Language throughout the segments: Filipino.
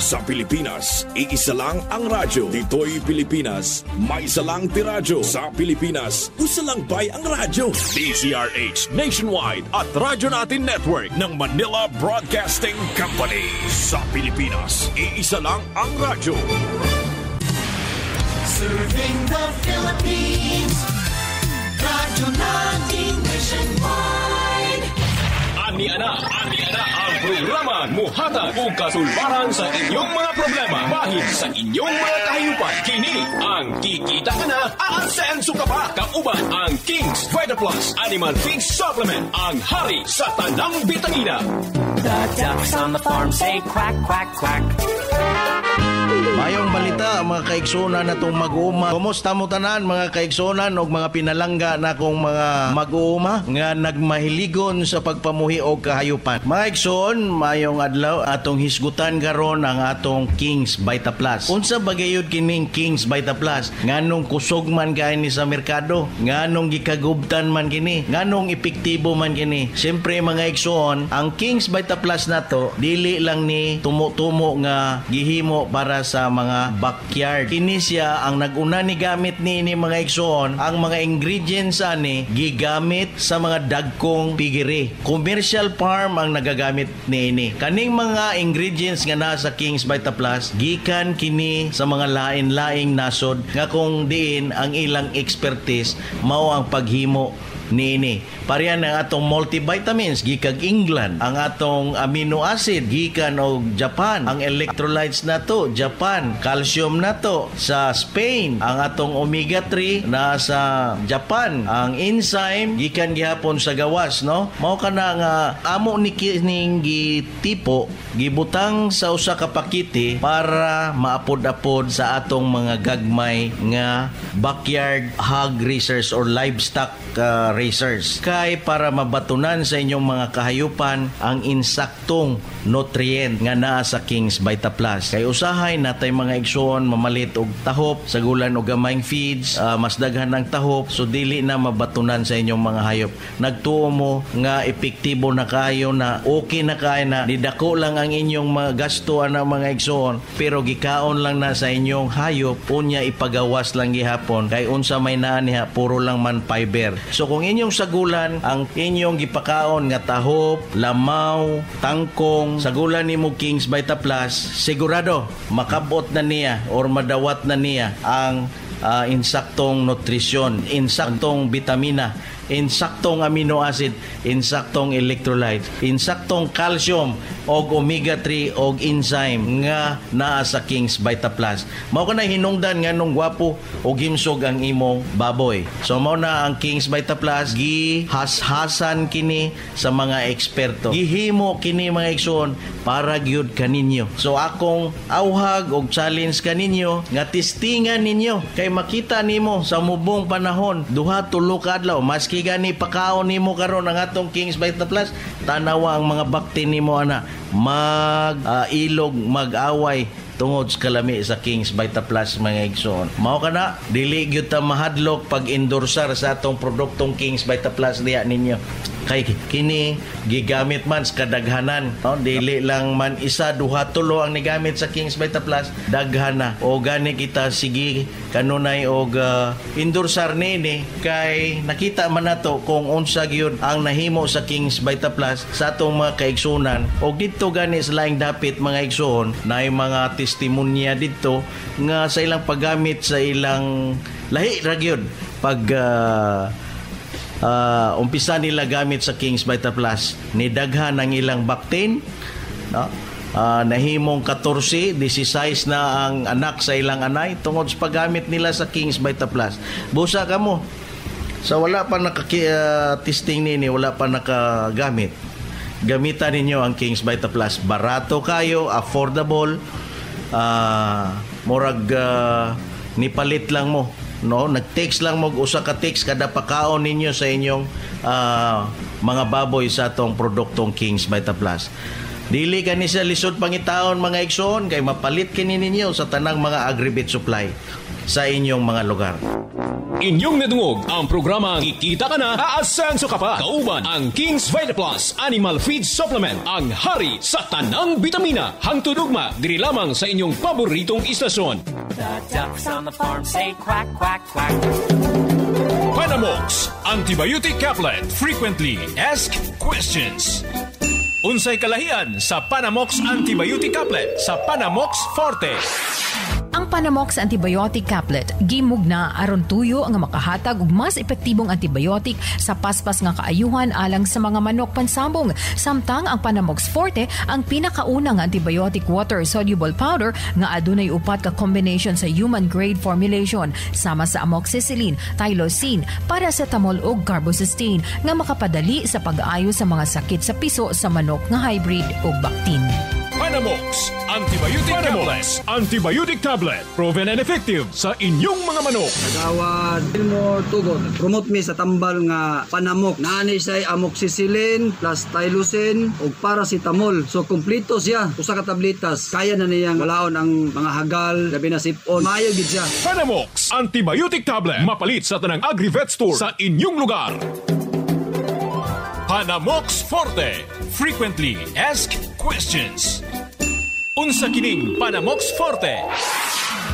Sa Pilipinas, iisa lang ang radyo. Dito'y Pilipinas, may isa lang tiradyo. Sa Pilipinas, usa lang bay ang radyo. DZRH Nationwide at Radyo Natin Network ng Manila Broadcasting Company. Sa Pilipinas, iisa lang ang radyo. Serving the Philippines, Radyo Natin Nationwide. Ani ana ang programa muhatag og kasulbaran sa inyong mga problema bahin sa inyong mga kahayupan. Kini ang Kikita Ka Na, aasenso ka pa. Kauban ang King's Vita Plus Animal Feed Supplement, ang hari sa tanang bitamina. The ducks on the farm say quack, quack, quack. Mayong balita mga kaigsunan na itong mag-uuma. Kumusta mo tanan mga kaigsunan o mga pinalangga na kong mga mag-uuma nga nagmahiligon sa pagpamuhi o kahayupan. Mga igsoon, mayong adlaw atong hisgutan karon ang atong King's Vita Plus. Unsa bagayod kining King's Vita Plus? Nganong kusog man kay ni sa merkado? Nganong gikagubtan man kini? Nganong epektibo man kini? Siyempre mga igsoon, ang King's Vita Plus nato dili lang ni tumo-tumo nga gihimo para sa mga backyard. Kini siya ang naguna ni gamit ni mga igsoon. Ang mga ingredients ani gigamit sa mga dagkong pigiri. Commercial farm ang nagagamit ni. Kaning mga ingredients nga nasa King's Vita Plus gikan kini sa mga lain-laing nasod nga kung diin ang ilang expertise mao ang paghimo ni. Pariyan ang atong multivitamins gikag England, ang atong amino acid gikan og Japan, ang electrolytes nato Japan, calcium nato sa Spain, ang atong omega 3 na sa Japan, ang enzyme gikan gihapon sa gawas, no? Mao kana nga amo ni kining gitipo gibutang sa usa ka pakete para maapod-apod sa atong mga gagmay nga backyard hog racers or livestock racers. Kay para mabatunan sa inyong mga kahayupan ang insaktong nutrient nga naa sa King's Vita Plus. Kay usahay natay mga igsoon mamalit og tahop sa gulan og gamayng feeds, mas daghan ng tahop so dili na mabatunan sa inyong mga hayop. Nagtuo mo nga epektibo na kayo na okay na kayo na didako lang ang inyong mga gasto ana mga igsoon pero gikaon lang na sa inyong hayop unya ipagawas lang gihapon kay unsa may naa niha puro lang man fiber. So kung inyong sagulan ang inyong gipakaon nga tahop, lamaw, tangkong, sagulan nimo King's Vita Plus, sigurado makabot na niya or madawat na niya ang insaktong nutrisyon, insaktong vitamina, insaktong amino acid, insaktong electrolyte, insaktong calcium og omega 3 og enzyme nga naa sa King's Vita Plus. Mao kana hinungdan nganong gwapo og himsog ang imong baboy. So mao na ang King's Vita Plus gihashasan kini sa mga eksperto. Gihimo kini mga igsoon para gyud kaninyo. So akong awhag og challenge kaninyo nga testingan ninyo kay makita nimo sa mubong panahon duha tulo ka adlaw maski gani pakaon nimo karon ang atong King's Vita Plus tanawa ang mga bakti nimo ana ilog mag-away tungod sa kalami sa King's Vita Plus mga igsoon. Mao kana dili gyud ta mahadlok pag endorsar sa atong produktong King's Vita Plus diha ninyo. Kay kini gigamit man sa kadaghanan, no? Dili lang man isa duha tulo ang nigamit sa King's Vita Plus, daghana o gani kita sige kanunay og endorsar nini kay nakita man nato kung unsa gyud ang nahimo sa King's Vita Plus sa atong mga kaigsunan og didto gani sa laing dapit mga igsoon naay mga testimonya didto nga sa ilang paggamit sa ilang lahi ra gyud pag umpisa nila gamit sa King's Vita Plus ni daghan ang ilang baktin, no? Nahimong 14, 16 na ang anak sa ilang anay tungod sa paggamit nila sa King's Vita Plus. Busa ka mo sa wala pa testing nini, wala pa nakagamit, gamitan ninyo ang King's Vita Plus. Barato kayo, affordable, murag nipalit lang mo, no? Nag-text lang mo usa ka text kada pakaon ninyo sa inyong mga baboy sa atong produktong King's Vita Plus. Dili ka ni sa lisod pangitaon mga igsoon kay mapalit kini ninyo sa tanang mga agribit supply sa inyong mga lugar. Inyong nadungog ang programang Kikita Ka Na, Aasenso Ka Pa. Kauban ang King's Vita Plus Animal Feed Supplement, ang hari sa tanang bitamina. Hangtod ugma diri lamang sa inyong paboritong istasyon. The ducks on the farm say quack, quack, quack. Panamox Antibiotic Caplet. Frequently Asked Questions. Unsay kalahian sa Panamox Antibiotic Caplet sa Panamox Forte? Ang Panamox Antibiotic Caplet gimugna aron tuyo ang makahatag og mas epektibong antibiotic sa paspas nga kaayuhan alang sa mga manok pansabong. Samtang ang Panamox Forte ang pinakaunang antibiotic water soluble powder nga adunay upat ka combination sa human grade formulation sama sa amoxicillin, tylosin, paracetamol ug carbocysteine nga makapadali sa pag-aayo sa mga sakit sa piso sa manok nga hybrid ug bactin. Panamox Antibiotic Tablet. Proven and effective sa inyong mga manok. Kagawad mo tugon. Promote mi sa tambal nga Panamox. Naani say amoxicillin plus tylosin ug paracetamol. So kompleto siya. Usa ka tabletas. Kaya na niyang walaon ang mga hagal, labi na sipon. Maayo gid siya. Panamox Antibiotic Tablet. Mapalit sa tanang Agri-Vet Store sa inyong lugar. Panamox Forte. Frequently Asked Questions. Unsa kining Panamox Forte?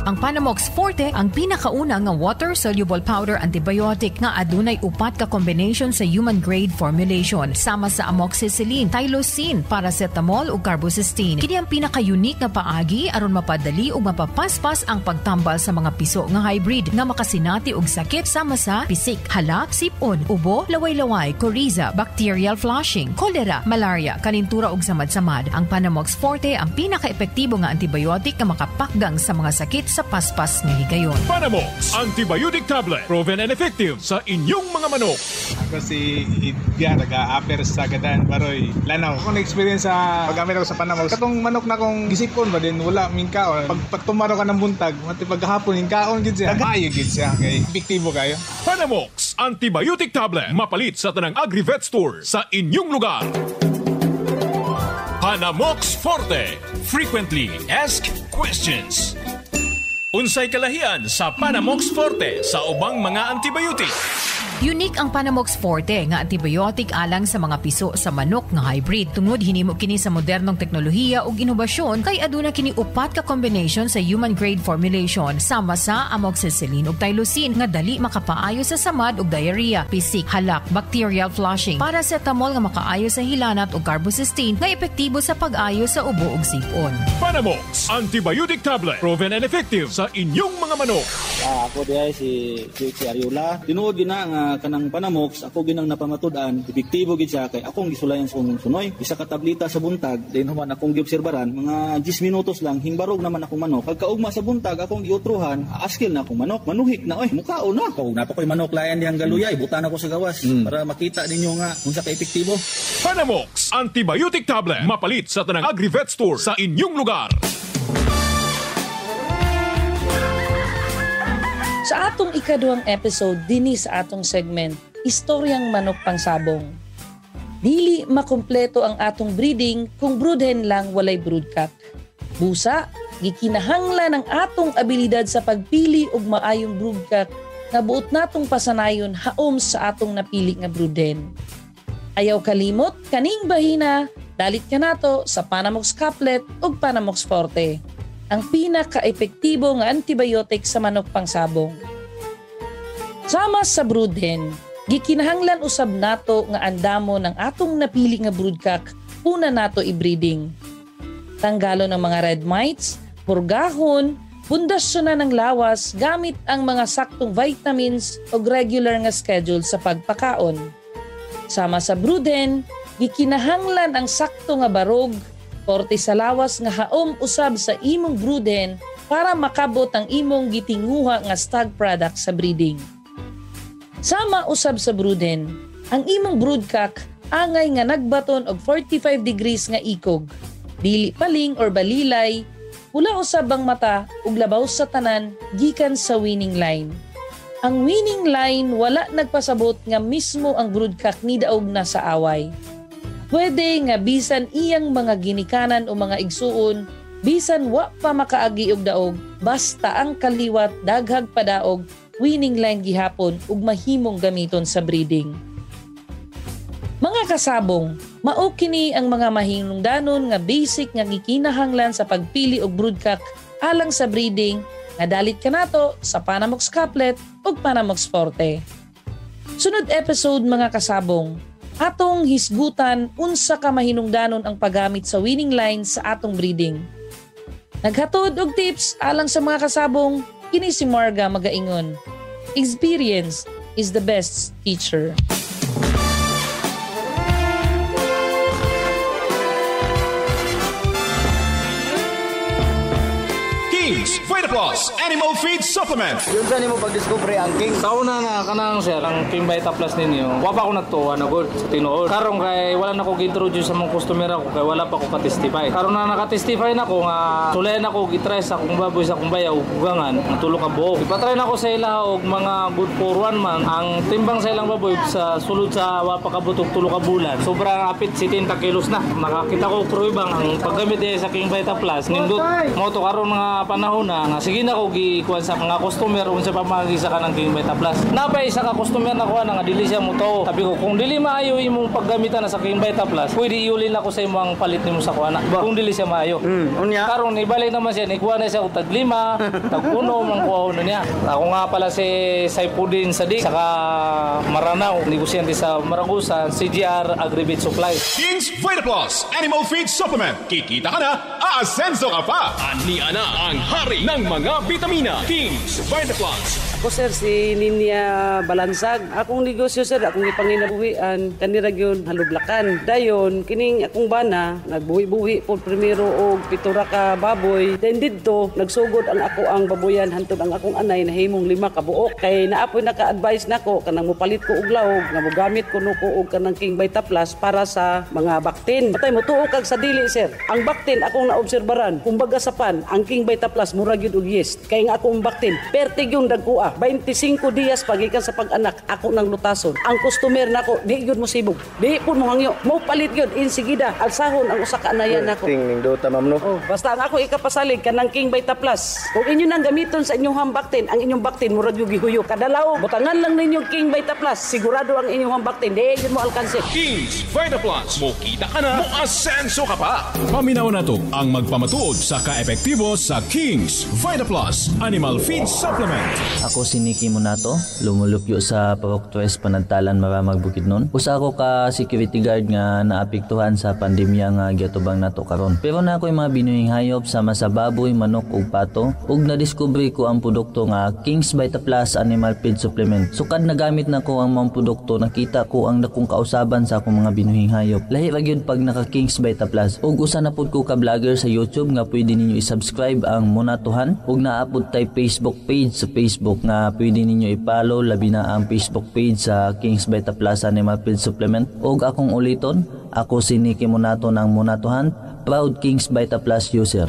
Ang Panamox Forte ang pinakauna nga water-soluble powder antibiotic nga adunay upat ka combination sa human grade formulation sama sa amoxicillin, tylosin, paracetamol ug carbocysteine. Kini ang pinaka-unique nga paagi aron mapadali ug mapapaspas ang pagtambal sa mga piso nga hybrid nga makasinati og sakit sama sa pisik, hala, sipon, ubo, laway-laway, coriza, bacterial flushing, cholera, malaria, kanintura ug samad-samad. Ang Panamox Forte ang pinaka-epektibo nga antibiotic nga makapakgang sa mga sakit sa paspas nga higayon. Panamox Antibiotic Tablet. Proven and effective sa inyong mga manok. Ako si Idgar, taga-upper sa Gadan, Baroy, Lanao. Ako na-experience sa paggamit ako sa Panamox. Katong manok na kong gisipon ba din, wala mingkaon. Pag tumaro ka ng buntag, mati paghapon, mingkaon gid siya. Maayo gid siya, kay epektibo kayo. Panamox Antibiotic Tablet. Mapalit sa tanang Agri-Vet Store sa inyong lugar. Panamox Forte. Frequently Asked Questions. Unsay kalahian sa Panamox Forte sa ubang mga antibiotic? Unique ang Panamox Forte nga antibiotic alang sa mga piso sa manok nga hybrid. Tungod hinimo kini sa modernong teknolohiya ug inobasyon kay aduna kini upat ka combination sa human grade formulation sama sa amoxicillin ug tylosin nga dali makapaayo sa samad ug diarrhea, pisik, halak, bacterial flushing, paracetamol nga makaayo sa hilanat ug carbocysteine nga epektibo sa pag-ayo sa ubo ug sipon. Panamox Antibiotic Tablet. Proven and effective sa inyong mga manok. Ako diay si Ariola. Tinuod gina nga kanang Panamox, ako ginang napamatud-an, epektibo gid siya kay akong gisulayan sunoy. Isa ka tableta sa buntag, then human akong giobserbaran, mga 10 minutos lang hingbarog naman akong manok. Pagkaugma sa buntag akong giutruhan, askil na akong manok, manuhik na oy, mukao na. Kung napakoy manok layan dihang galuyay, butan ako sa gawas para makita ninyo nga unsa ka epektibo. Panamox Antibiotic Tablet. Mapalit sa tanang Agri-Vet Store sa inyong lugar. Sa atong ikaduhang episode dinhi sa atong segment, Istoryang Manok Pangsabong. Dili makumpleto ang atong breeding kung broodhen lang walay broodcock. Busa, gikinahanglan ang atong abilidad sa pagpili og maayong broodcock nga buot natong pasanayon haom sa atong napili nga broodhen. Ayaw kalimot, kaning bahina, dalit ka nato sa Panamox Caplet ug Panamox Forte, ang pinaka-epektibo nga antibiotic sa manok pangsabong. Sama sa broodhen, gikinahanglan usab nato nga andamo ng atong napili nga broodcock una nato i-breeding. Tanggalo ng mga red mites, purgahon, pundasyonan ng lawas gamit ang mga saktong vitamins o regular nga schedule sa pagpakaon. Sama sa broodhen, gikinahanglan ang sakto nga barog, porte sa lawas nga haom usab sa imong broodhen para makabot ang imong gitinguha nga stag product sa breeding. Sama usab sa broodhen, ang imong broodcock angay nga nagbaton og 45 degrees nga ikog, dili paling or balilay, pula usab ang mata ug labaw sa tanan gikan sa winning line. Ang winning line wala nagpasabot nga mismo ang broodcock ni daog na sa away. Pwede nga bisan iyang mga ginikanan o mga igsuon, bisan wa pa makaagi og daog, basta ang kaliwat daghag padaog, winning line gihapon ug mahimong gamiton sa breeding. Mga kasabong, mao kini ang mga mahinungdanon nga basic nga gikinahanglan sa pagpili og broodcock alang sa breeding nga dalit kanato sa Panamox Couplet ug Panamox Forte. Sunod episode mga kasabong, atong hisgutan unsa ka mahinungdanon ang paggamit sa winning line sa atong breeding. Naghatod og tips alang sa mga kasabong, kini si Marga magaingon. Experience is the best teacher. King's Vitaplus Animal Feed Supplement. Yun saan mo pag-discover ang King? Sa una na kanang sir, ang King Vita Plus ninyo, wala pa ako nagtuwa na good sa tinuod. Karong kay wala na ko gi-introduce sa mga customer ako kay wala pa ko ka-testify. Karong na naka-testify na ko nga sulayan ako gi-try sa akong baboy sa akong bayaw ugangan ang tulo ka buok. Ipatry na ko sa ila og mga good for 1 month. Ang timbang sa ilang baboy sa sulod sa wala pa kabutog tulo ka bulan. Sobrang apit 70 kilos na. Nakakita ko pruibang ang paggamit sa King Vita Plus nindot mo to karon nga panahon na nga sige na ko gikuan sa mga customer unsa pa magisa ka ng King Vita Plus. Napay isa ka customer na kuha nga dili siya mo to. Sabi ko kung dili maayo imong paggamitan na sa King Vita Plus, pwede iulin ako sa imong palit nimo sa kuha na. Kung dili siya maayo. Unya karon ibalik naman siya ni kuha na siya og tag 5, tag 1 man kuha niya. Ako nga pala si Saipudin Sadik saka Maranao, negosyante sa Maragusan, CGR Agribit Supply. King's Vitaplus Animal Feed Supplement. Kikita ka na, aasenso ka pa. Ania na ang hari ng mga vitamina. King's Vitaplus. Ako sir, si Ninya Balansag. Akong negosyo sir, akong ipanginabuhian, kanira gyud halublakan. Dayon, kining akong bana, nagbuhi-buhi po primero og 7 ka baboy. Then didto, nagsugod ang ako ang baboyan hantod ang akong anay na himong 5 ka buok. Kay naapoy naka-advise nako kanang mopalit ko og lawog, nga mogamit ko no ko og kanang King Vita Plus para sa mga baktin. Patay mo tuo kag sa dili sir. Ang baktin akong naobserbaran, kumbaga sa pan, ang King Vita Plus mura gyud og yeast. Kay nga akong baktin, pertig yung dagkua. 25 dias pagikan sa pag-anak ako nang lutason. Ang customer nako di gyud mo sibog. Di pud mo hangyo. Mo palit gyud insigida alsahon ang usa ka anayan nako. Ting dota ma'am no. Oh, basta ang ako ikapasalig kanang King Vita Plus. Kung inyo nang gamiton sa inyong hambaktin, ang inyong baktin mura gyud gihuyok. Kadalaw, butangan lang ninyo King Vita Plus. Sigurado ang inyong hambaktin di gyud mo alkanse. King's Vita Plus. Mukita ka na, moasenso ka pa. Paminaw na to ang magpamatuod sa kaepektibo sa King's Vita Plus Animal Feed Supplement. Ako si Nicky Monato, lumulupyo sa Parok 3 Panagtalan, Maramag, Bukidnon. Usa ako ka security guard nga naapektuhan sa pandemya nga giatubang nato karon. Pero na ako'y mga binuhing hayop sama sa baboy, manok ug pato ug nadiskubre ko ang produkto nga King's Vita Plus Animal Feed Supplement. Sukad nagamit na ko ang mga produkto, nakita ko ang dakong kausaban sa akong mga binuhing hayop. Lahi ra gyud pag naka King's Vita Plus. Ug usa na pud ko ka vlogger sa YouTube nga pwede ninyo i-subscribe ang Monatohan ug naapod tay Facebook page sa Facebook nga pwede ninyo i-follow, labi na ang Facebook page sa King's Vita Plus Animal Feed Supplement. Og akong uliton, ako si Nicky Monato ng Monatohan, proud King's Vita Plus user.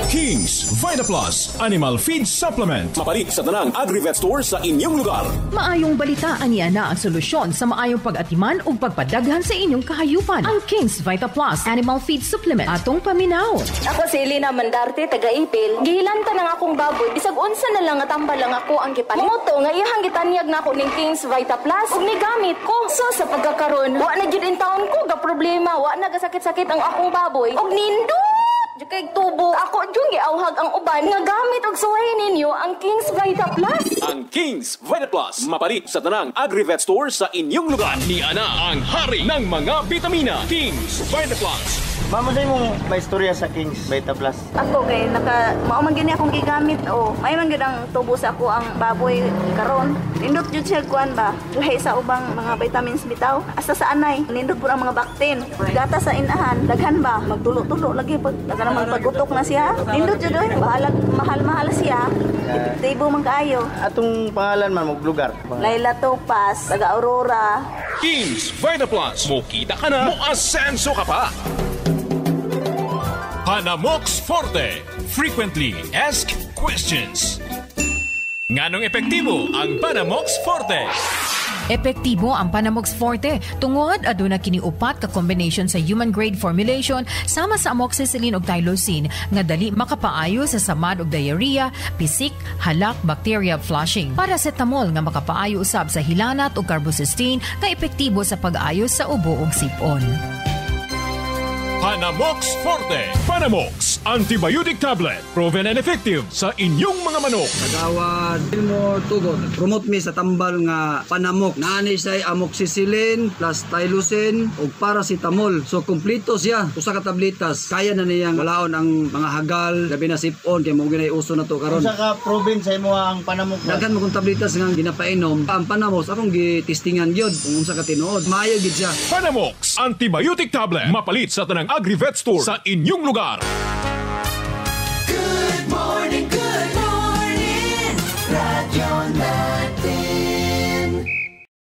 King's Vita Plus Animal Feed Supplement. Mapalit sa tanang Agri-Vet Store sa inyong lugar. Maayong balitaan niya na ang solusyon sa maayong pag-atiman o pagpadaghan sa inyong kahayupan. Ang King's Vita Plus Animal Feed Supplement atong paminaw. Ako si Elena Mandarte, taga-Ipil. Gihilanta ng akong baboy. Bisag unsa na lang nga tambal lang ako ang kipalit. Moto nga iyang gitanyag na ako ning King's Vita Plus ug nigamit ko. So sa pagkakaroon, wa na jud in taon ko ga problema, wa na gasakit-sakit ang akong baboy. Og nindot kay tubo. Ako jud giawhag ang uban nga gamit og suway ninyo ang King's Vita Plus. Ang King's Vita Plus mapalit sa tanang Agri-Vet Store sa inyong lugar. Ni ana ang hari ng mga vitamina. King's Vita Plus. Mamo sa imong may istorya sa King's Vita Plus. Ako kay mao man gini akong gigamit o may man gid ang tubo sa ako ang baboy karon. Nindot jud siya kuan ba? Lahi sa ubang mga vitamins bitaw. Asa sa anay, nindot pud ang mga baktin. Gata sa inahan, daghan ba? Magtulo-tulo lagi pag naman pagutok na siya. Nindot jud oy, bahalag mahal-mahal siya. Epektibo man kaayo. Atong pangalan man mong lugar. Laila Topaz, taga Aurora. King's Vita Plus. Mukita ka na, moasenso ka pa. Panamox Forte. Frequently asked questions. Nganong epektibo ang Panamox Forte? Epektibo ang Panamox Forte tungod aduna kini upat ka combination sa human grade formulation sama sa amoxicillin ug tylosin nga dali makapaayo sa samad ug diarrhea, pisik, halak, bacteria flushing. Paracetamol nga makapaayo usab sa hilanat ug carbocysteine nga epektibo sa pag-ayos sa ubo ug sipon. Panamox Forte. Panamox Antibiotic Tablet. Proven and effective sa inyong mga manok. Kagawad mo tugon. Promote mi sa tambal nga Panamok. Naani say amoxicillin plus tylosin ug paracetamol. So kompleto siya. Usa ka tablitas. Kaya na niyang walaon ang mga hagal, labi na sipon kay mao ginay uso na to karon. Usa ka proven sa imo ang Panamok. Daghan mo kung tablitas nga ginapainom. Ang Panamos akong gitistingan gyud kung unsa ka tinuod. Maayo gid siya. Panamox Antibiotic Tablet. Mapalit sa tanang Agri-Vet Store sa inyong lugar.